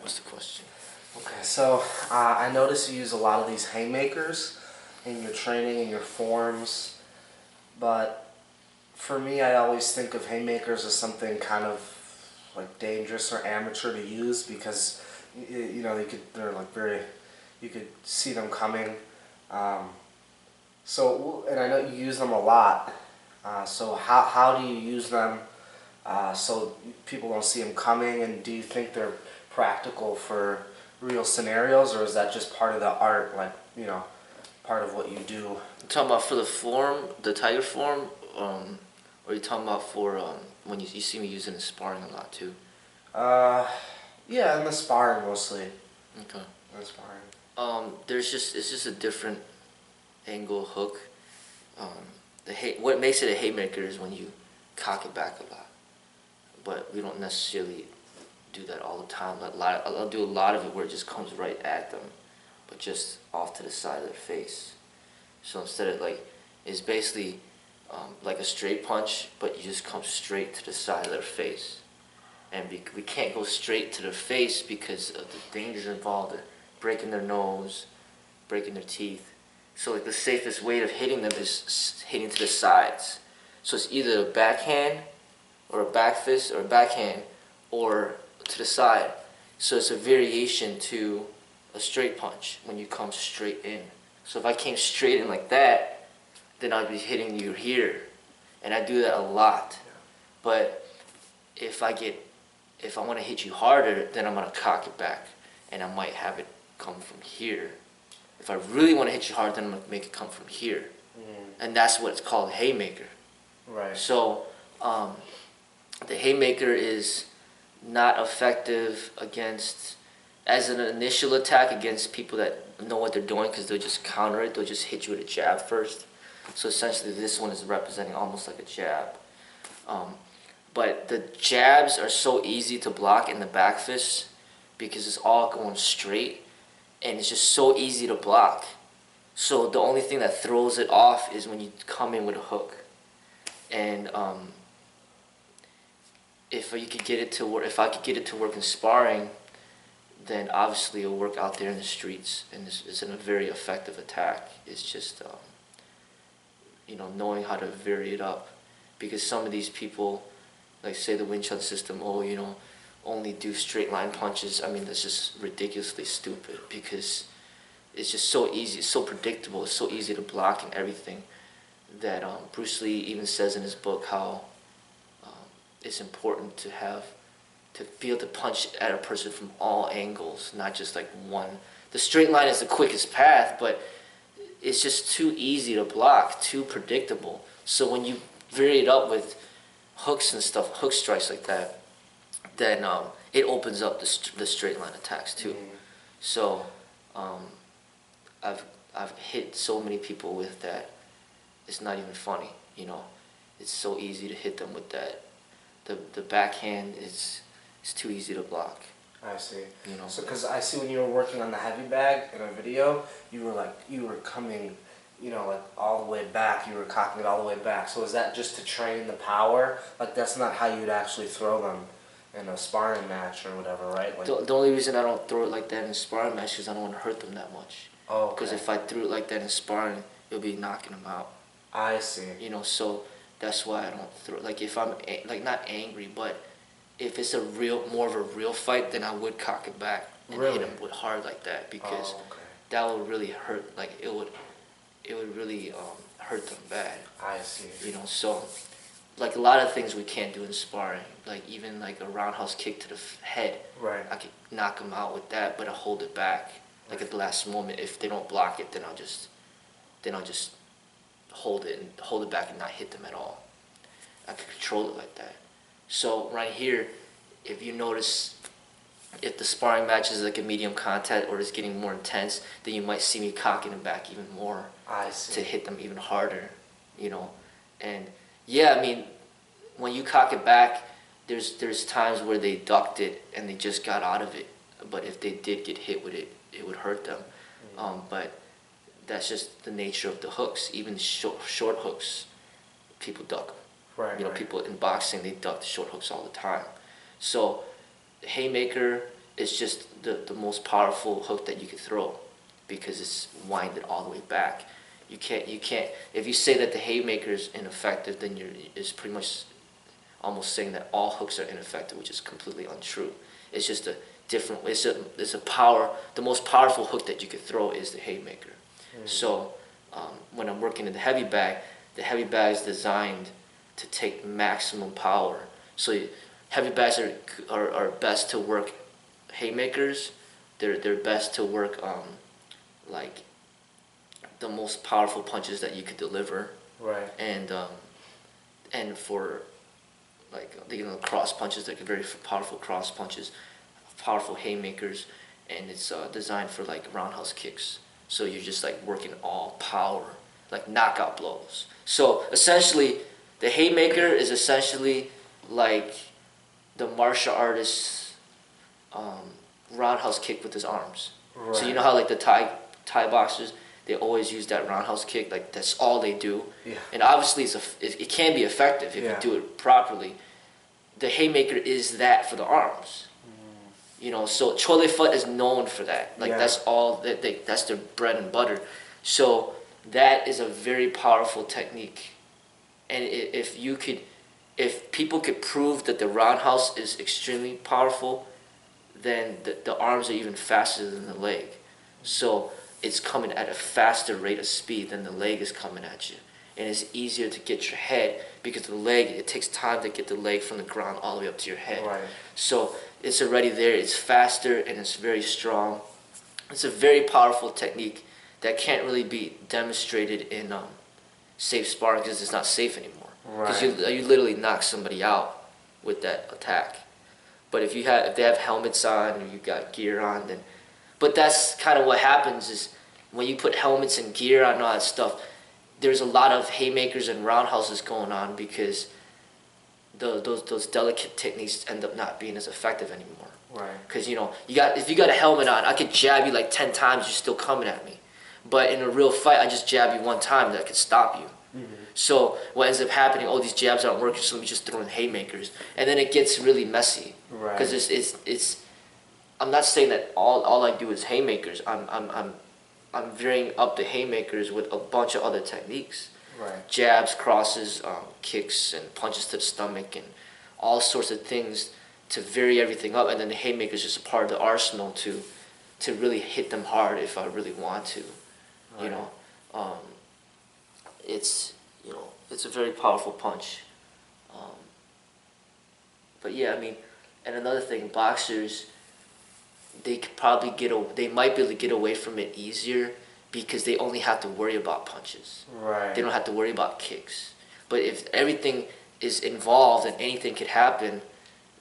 What's the question? Okay, so I notice you use a lot of these haymakers in your training and your forms, but for me, I always think of haymakers as something kind of like dangerous or amateur to use because they're like very, you could see them coming. Um, and I know you use them a lot. So how do you use them so people don't see them coming? And do you think they're practical for real scenarios, or is that just part of the art, like part of what you do? You talking about for the form, the tiger form, or you talking about for when you see me using it in sparring a lot too? Uh, yeah, in the sparring mostly. Okay. In the sparring. It's just a different angle hook. What makes it a haymaker is when you cock it back a lot, but we don't necessarily do that all the time. I'll do a lot of it where it just comes right at them, but just off to the side of their face. So instead of it's basically like a straight punch, but you just come straight to the side of their face. And we can't go straight to their face because of the dangers involved in breaking their nose, breaking their teeth. So the safest way of hitting them is hitting to the sides. So it's either a backhand or a back fist or a backhand or to the side. So it's a variation to a straight punch when you come straight in. So if I came straight in like that, then I'd be hitting you here. And I do that a lot. But if I want to hit you harder, then I'm going to cock it back. And I might have it come from here. If I really want to hit you hard, then I'm going to make it come from here. And that's what it's called, haymaker. Right. So the haymaker is not effective as an initial attack against people that know what they're doing, because they'll just counter it. They'll just hit you with a jab first. So essentially this one is representing almost like a jab. But the jabs are so easy to block in the back fist because it's all going straight and it's just so easy to block. So the only thing that throws it off is when you come in with a hook. And if I could get it to work in sparring, then obviously it'll work out there in the streets, and it's a very effective attack. It's just knowing how to vary it up, because some of these people, like say the Wing Chun system, only do straight line punches. I mean, that's just ridiculously stupid, because it's just so easy, it's so predictable, it's so easy to block and everything, that Bruce Lee even says in his book how it's important to feel to punch at a person from all angles, not just like one. The straight line is the quickest path, but it's just too easy to block, too predictable. So when you vary it up with hooks and stuff, hook strikes like that, then it opens up the straight line attacks too. So I've hit so many people with that. It's not even funny, It's so easy to hit them with that. The backhand is too easy to block. I see. So because I see when you were working on the heavy bag in a video, you were coming, like all the way back. You were cocking it all the way back. So is that just to train the power? Like that's not how you'd actually throw them in a sparring match or whatever, right? Like, the only reason I don't throw it like that in a sparring match is I don't want to hurt them that much. Oh, okay. Because if I threw it like that in sparring, it'll be knocking them out. I see. So that's why I don't throw. Like if I'm not angry, but if it's more of a real fight, then I would cock it back and hit him with hard like that, because that would really hurt. Like it would really hurt them bad. I see. So like a lot of things we can't do in sparring, like even like a roundhouse kick to the head. Right. I could knock them out with that, but I hold it back. Like at the last moment, if they don't block it, then I'll just hold it back and not hit them at all. I can control it like that. So right here, if you notice, if the sparring match is like a medium contact or it's getting more intense, then you might see me cocking them back even more. I see. To hit them even harder, And yeah, I mean, when you cock it back, there's times where they ducked it and they just got out of it. But if they did get hit with it, it would hurt them. But that's just the nature of the hooks. Even short hooks, people duck them. Right. People in boxing, they duck the short hooks all the time. So the haymaker it's just the most powerful hook that you could throw because it's winded all the way back. You can't if you say that the haymaker is ineffective, then it's pretty much almost saying that all hooks are ineffective, which is completely untrue. It's just a different, it's a power, the most powerful hook that you could throw is the haymaker. So when I'm working in the heavy bag is designed to take maximum power. So heavy bags are best to work haymakers. They're best to work like the most powerful punches that you could deliver. Right. And for like cross punches, like very powerful cross punches, powerful haymakers, and it's designed for like roundhouse kicks. So you're just like working all power, like knockout blows. So essentially, the haymaker is essentially like the martial artist's roundhouse kick with his arms. Right. So you know how like the Thai boxers, they always use that roundhouse kick, like that's all they do. Yeah. And obviously it can be effective if you do it properly. The haymaker is that for the arms. You know, so chole foot is known for that. Like that's all that's their bread and butter. So that is a very powerful technique. And if people could prove that the roundhouse is extremely powerful, then the arms are even faster than the leg. So it's coming at a faster rate of speed than the leg is coming at you. And it's easier to get your head because the leg, it takes time to get the leg from the ground all the way up to your head. Right. So it's already there, it's faster, and it's very strong. It's a very powerful technique that can't really be demonstrated in safe sparring because it's not safe anymore. Because you literally knock somebody out with that attack. But if they have helmets on or you got gear on, then. But that's kind of what happens is when you put helmets and gear on and all that stuff, there's a lot of haymakers and roundhouses going on because those delicate techniques end up not being as effective anymore. Right. Because if you got a helmet on, I could jab you like 10 times, you're still coming at me. But in a real fight, I just jab you one time that could stop you. Mm-hmm. So what ends up happening? Oh, these jabs aren't working, so let me just throw in haymakers, and then it gets really messy. Right. Because it's. I'm not saying that all I do is haymakers. I'm varying up the haymakers with a bunch of other techniques. Right. Jabs, crosses, kicks, and punches to the stomach, and all sorts of things to vary everything up. And then the haymaker is just a part of the arsenal to really hit them hard if I really want to. Right. It's a very powerful punch. But yeah, I mean, and another thing, boxers, they might be able to get away from it easier because they only have to worry about punches. Right. They don't have to worry about kicks. But if everything is involved and anything could happen,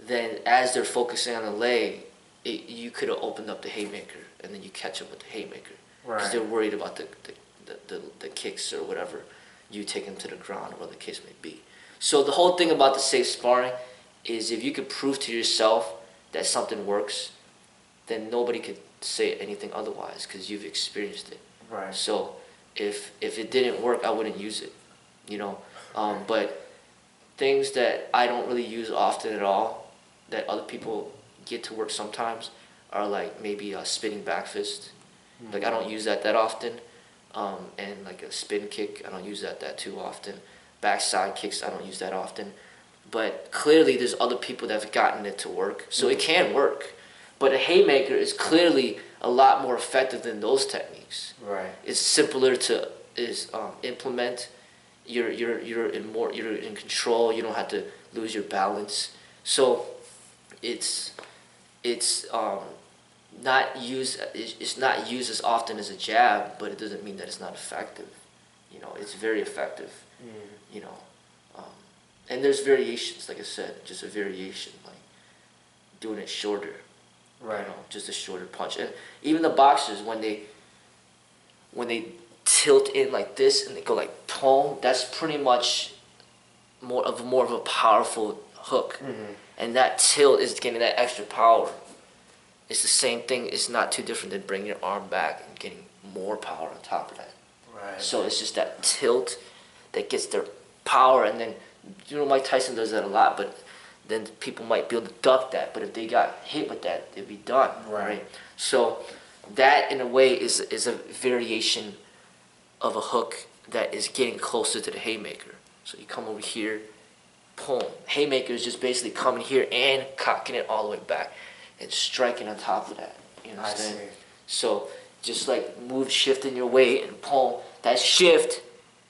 then as they're focusing on the leg, you could have opened up the haymaker and then you catch them with the haymaker. Right. Because they're worried about the kicks or whatever you take them to the ground or whatever the case may be. So the whole thing about the safe sparring is if you could prove to yourself that something works, then nobody could say anything otherwise because you've experienced it. Right. So if it didn't work, I wouldn't use it, But things that I don't really use often at all, that other people get to work sometimes, are like maybe a spinning back fist. Mm-hmm. Like I don't use that often. And like a spin kick, I don't use that too often. Backside kicks, I don't use that often. But clearly there's other people that have gotten it to work. So it can work. But a haymaker is clearly a lot more effective than those techniques. Right. It's simpler to implement. You're in control. You don't have to lose your balance. So it's not used. It's not used as often as a jab, but it doesn't mean that it's not effective. It's very effective. Mm. And there's variations. Like I said, just a variation, like doing it shorter. Right. Just a shorter punch. And even the boxers, when they tilt in like this and they go like boom, that's pretty much more of a powerful hook. Mm-hmm. And that tilt is getting that extra power. It's the same thing. It's not too different than bringing your arm back and getting more power on top of that. Right. So it's just that tilt that gets their power. And then Mike Tyson does that a lot, but then people might be able to duck that. But if they got hit with that, they'd be done. Right. So that in a way is a variation of a hook that is getting closer to the haymaker. So you come over here, boom. Haymaker is just basically coming here and cocking it all the way back and striking on top of that. You understand? I see. So just like shifting your weight and boom. That shift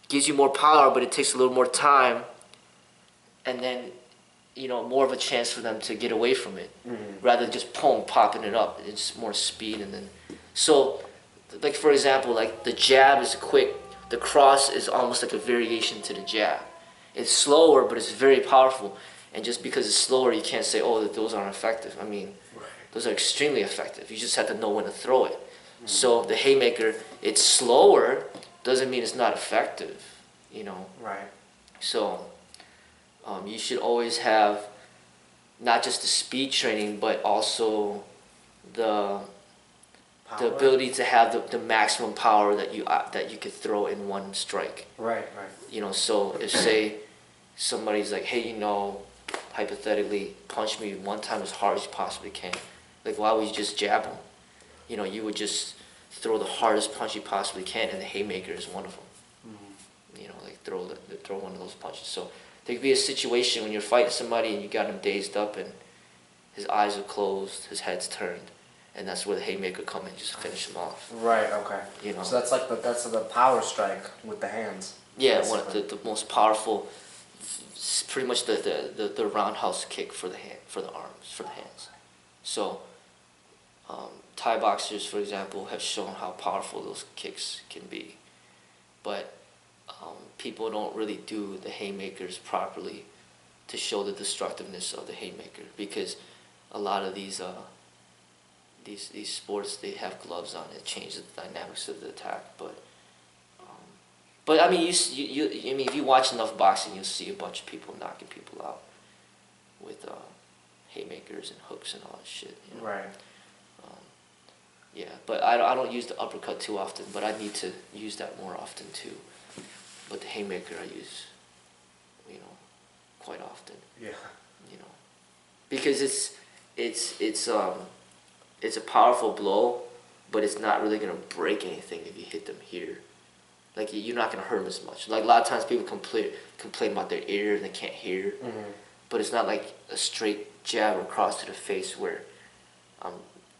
gives you more power, but it takes a little more time, and then more of a chance for them to get away from it, rather than just popping it up. It's more speed, and then so like for example, like the jab is quick, the cross is almost like a variation to the jab. It's slower, but it's very powerful. And just because it's slower, you can't say, oh, that those aren't effective. I mean, those are extremely effective. You just have to know when to throw it. So the haymaker, it's slower, doesn't mean it's not effective, Right. So you should always have not just the speed training, but also the ability to have the maximum power that you could throw in one strike. Right. So if say somebody's like, hey, hypothetically, punch me one time as hard as you possibly can. Like, why would you just jab them? You would just throw the hardest punch you possibly can, and the haymaker is one of them. Like throw one of those punches. So there could be a situation when you're fighting somebody and you got him dazed up and his eyes are closed, his head's turned, and that's where the haymaker come in, just finish him off. Right. Okay. So that's like the power strike with the hands. Yeah, basically. One of the most powerful, pretty much the roundhouse kick for the arms, for the hands. So Thai boxers, for example, have shown how powerful those kicks can be, but people don't really do the haymakers properly to show the destructiveness of the haymaker, because a lot of these sports, they have gloves on. It changes the dynamics of the attack, but I mean, if you watch enough boxing, you'll see a bunch of people knocking people out with haymakers and hooks and all that shit. Right. Yeah, but I don't use the uppercut too often, but I need to use that more often too. But the haymaker I use, quite often. Yeah. Because it's a powerful blow, but it's not really gonna break anything if you hit them here. Like, you're not gonna hurt them as much. Like, a lot of times people complain about their ear and they can't hear, but it's not like a straight jab across to the face where I'm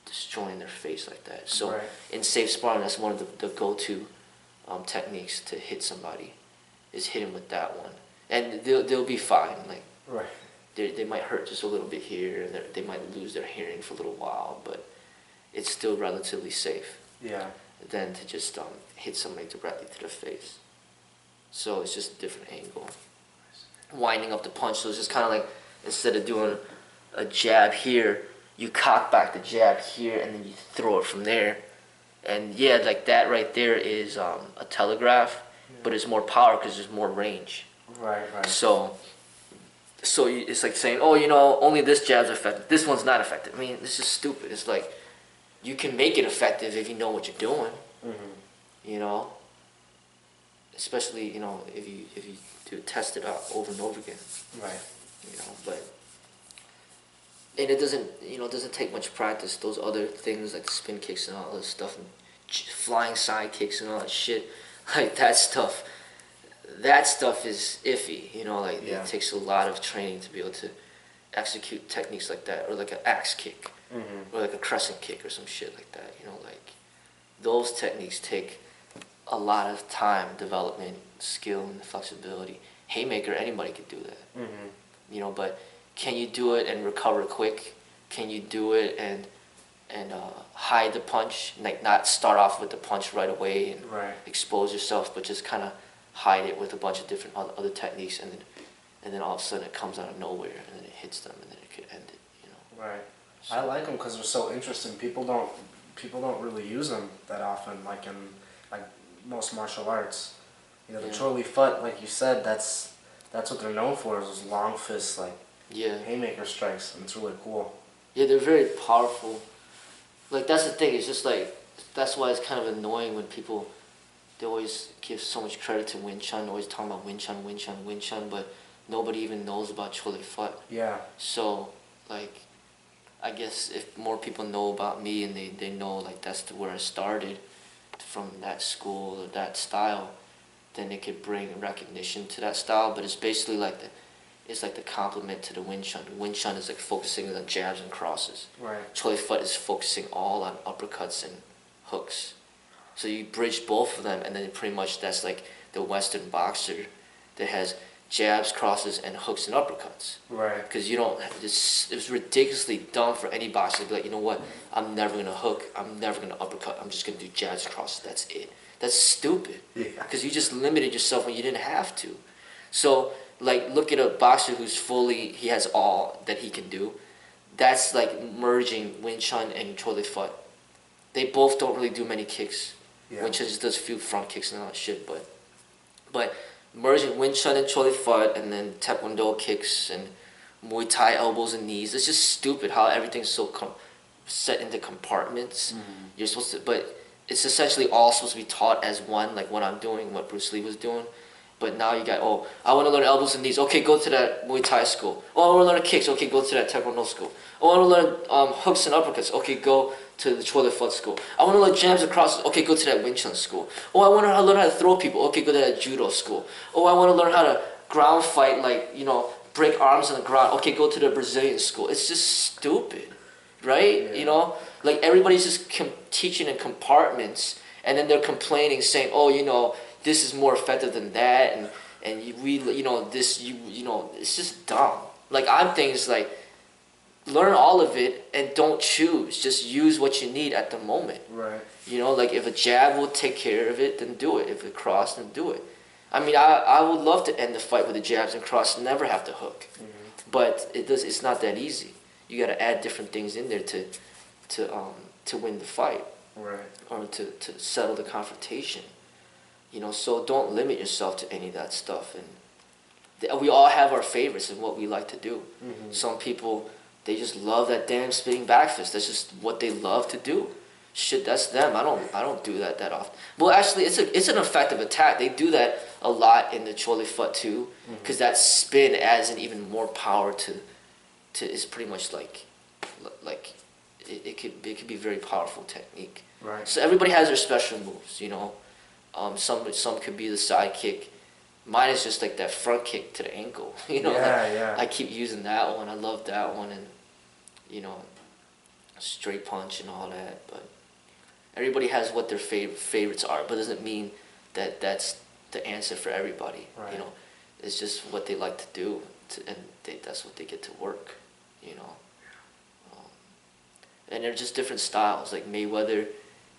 destroying their face like that. So in safe sparring, that's one of the go-to techniques to hit somebody, is hit them with that one, and they'll be fine. Like, they might hurt just a little bit here, and they might lose their hearing for a little while, but it's still relatively safe. Yeah. Than to just hit somebody directly to the face. So it's just a different angle. Winding up the punch, so it's just kind of like, instead of doing a jab here, you cock back the jab here, and then you throw it from there. And yeah, like that right there is a telegraph, but it's more power because there's more range. Right. So it's like saying, oh, only this jab's effective. This one's not effective. I mean, this is stupid. It's like, you can make it effective if you know what you're doing. Especially if you do test it out over and over again. Right. But and it doesn't take much practice. Those other things like the spin kicks and all this stuff, and flying side kicks and all that shit, like that stuff is iffy. It takes a lot of training to be able to execute techniques like that, or like an axe kick. Or like a crescent kick or some shit like that. Like those techniques take a lot of time, development, skill, and flexibility. Haymaker, anybody could do that. But can you do it and recover quick? Can you do it and hide the punch, like not start off with the punch right away and expose yourself, but just kind of hide it with a bunch of different other techniques, and then all of a sudden it comes out of nowhere and then it hits them and then it could end it. Right. So. I like them because they're so interesting. People don't really use them that often, like in most martial arts. The Chorley foot, like you said, that's what they're known for, is those long fists, haymaker strikes, and it's really cool. Yeah, they're very powerful. Like, that's the thing. It's just like, that's why it's kind of annoying when they always give so much credit to Wing Chun, always talking about Wing Chun, but nobody even knows about Chole Foot. Yeah. So, like, I guess if more people know about me and they know, like, that's where I started from that school or that style, then it could bring recognition to that style. But it's basically like the complement to the Wing Chun. The Wing Chun is like focusing on jabs and crosses. Right. Chole Foot is focusing all on uppercuts and hooks. So you bridge both of them, and then pretty much that's like the Western boxer that has jabs, crosses, and hooks and uppercuts. Right. Because you don't, it's ridiculously dumb for any boxer to be like, you know what, I'm never going to hook, I'm never going to uppercut, I'm just going to do jabs, crosses, that's it. That's stupid. Yeah. Because you just limited yourself when you didn't have to. So, like, look at a boxer who's he has all that he can do. That's like merging Wing Chun and Chole Foot. They both don't really do many kicks. Yeah. Wing Chun just does a few front kicks and all that shit, but merging Wing Chun and Chole Foot and then Taekwondo kicks and Muay Thai elbows and knees, it's just stupid how everything's so set into compartments. Mm-hmm. You're supposed to, but it's essentially all supposed to be taught as one, like what I'm doing, what Bruce Lee was doing. But now you got, oh, I want to learn elbows and knees. Okay, go to that Muay Thai school. Oh, I want to learn kicks. Okay, go to that Taekwondo school. Oh, I want to learn hooks and uppercuts. Okay, go to the Chole Foot school. I want to learn jabs and crosses. Okay, go to that Wing Chun school. Oh, I want to learn how to throw people. Okay, go to that Judo school. Oh, I want to learn how to ground fight, like, you know, break arms on the ground. Okay, go to the Brazilian school. It's just stupid, right? Yeah. You know, like everybody's just teaching in compartments, and then they're complaining, saying, oh, you know, this is more effective than that, and you know, this, you know, it's just dumb. Like, I'm things like, learn all of it and don't choose. Just use what you need at the moment. Right. You know, like if a jab will take care of it, then do it. If it cross, then do it. I mean, I would love to end the fight with the jabs and cross, never have to hook. Mm-hmm. But it's not that easy. You got to add different things in there to win the fight. Right. Or to settle the confrontation. You know, so don't limit yourself to any of that stuff. And we all have our favorites and what we like to do. Mm-hmm. Some people, they just love that damn spinning back fist. That's just what they love to do. Shit, that's them. I don't do that often. Well, actually, it's an effective attack. They do that a lot in the Chole Foot too, because that spin adds in even more power to. It's pretty much like it could be a very powerful technique. Right. So everybody has their special moves, you know. Some could be the side kick. Mine is just like that front kick to the ankle. You know, yeah. I keep using that one. I love that one, and you know, straight punch and all that. But everybody has what their favorites are, but it doesn't mean that that's the answer for everybody. Right. You know, it's just what they like to do, and that's what they get to work. You know, and they're just different styles. Like Mayweather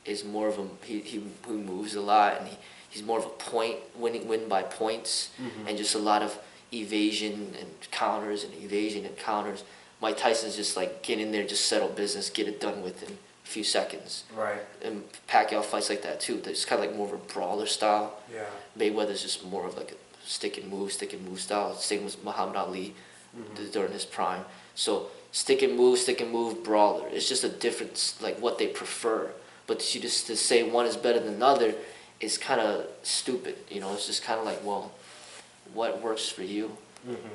is more of a he moves a lot, and he's more of a win by points, and just a lot of evasion and counters and evasion and counters. Mike Tyson's just like get in there, just settle business, get it done within a few seconds. Right. And Pacquiao fights like that too. It's kind of like more of a brawler style. Yeah. Mayweather's just more of like a stick and move style. Same with Muhammad Ali during his prime. So stick and move, brawler. It's just a difference, like what they prefer. But to say one is better than another is kind of stupid. You know, it's just kind of like, well, what works for you?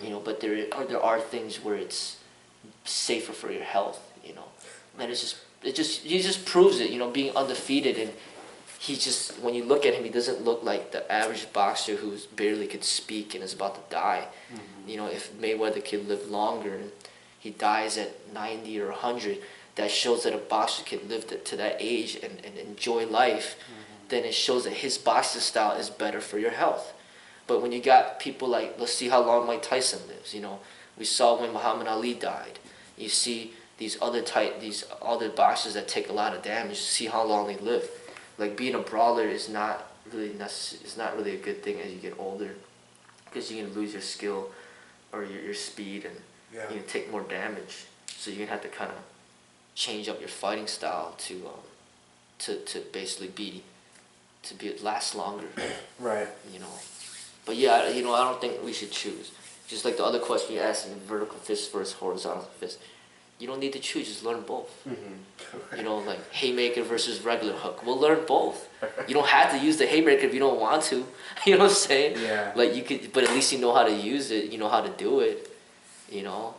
You know, but there are things where it's safer for your health. You know, and he just proves it. You know, being undefeated, and when you look at him, he doesn't look like the average boxer who barely could speak and is about to die. You know, if Mayweather could live longer and he dies at 90 or 100, that shows that a boxer can live to that age and enjoy life. Then it shows that his boxing style is better for your health. But when you got people like, let's see how long Mike Tyson lives. You know, we saw when Muhammad Ali died. You see these other boxers that take a lot of damage. See how long they live. Like being a brawler is not really it's not really a good thing as you get older, because you're gonna lose your skill or your speed, and you're gonna take more damage. So you're gonna have to kind of change up your fighting style to basically last longer. Right. You know. But yeah, you know, I don't think we should choose. Just like the other question you asked me, vertical fist versus horizontal fist. you don't need to choose. Just learn both. Mm-hmm. You know, like haymaker versus regular hook. We'll learn both. You don't have to use the haymaker if you don't want to. You know what I'm saying? Yeah. Like you could, but at least you know how to use it. You know how to do it. You know.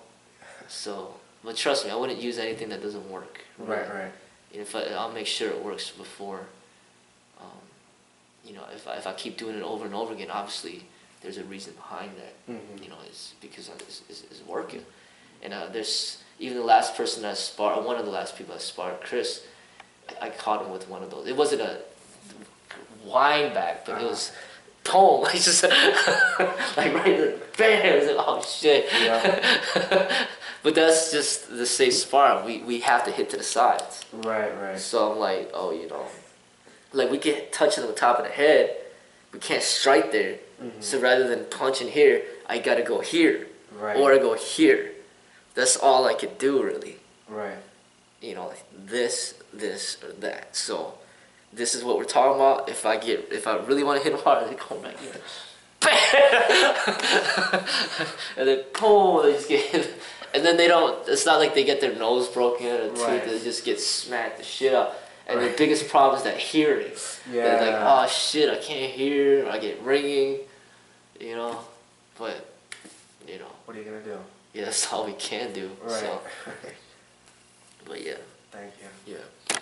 So, but trust me, I wouldn't use anything that doesn't work. Right, right. If I'll make sure it works before. You know, if I keep doing it over and over again, obviously there's a reason behind that. Mm-hmm. You know, it's because it's working. And there's even the last person that sparred, one of the last people that sparred, Chris. I caught him with one of those. It wasn't a wind back, but it was boom. It's just like right there, bam. It was like, oh shit. Yeah. But that's just the safe sparring. We have to hit to the sides. Right, right. So I'm like, oh, you know, like we get touching on the top of the head, we can't strike there. Mm-hmm. So rather than punching here, I gotta go here, Right. or I go here. That's all I could do really. Right. You know, like this, or that. So this is what we're talking about. If I really want to hit hard, they come right here. Bam! And then boom, they just get hit. And then they don't, it's not like they get their nose broken or a tooth, Right. they just get smacked the shit up. And Right. the biggest problem is that hearing. Yeah. They're like, oh shit, I can't hear, I get ringing, you know. But, you know, What are you gonna do? yeah, that's all we can do. Right. So, but yeah. Thank you. Yeah.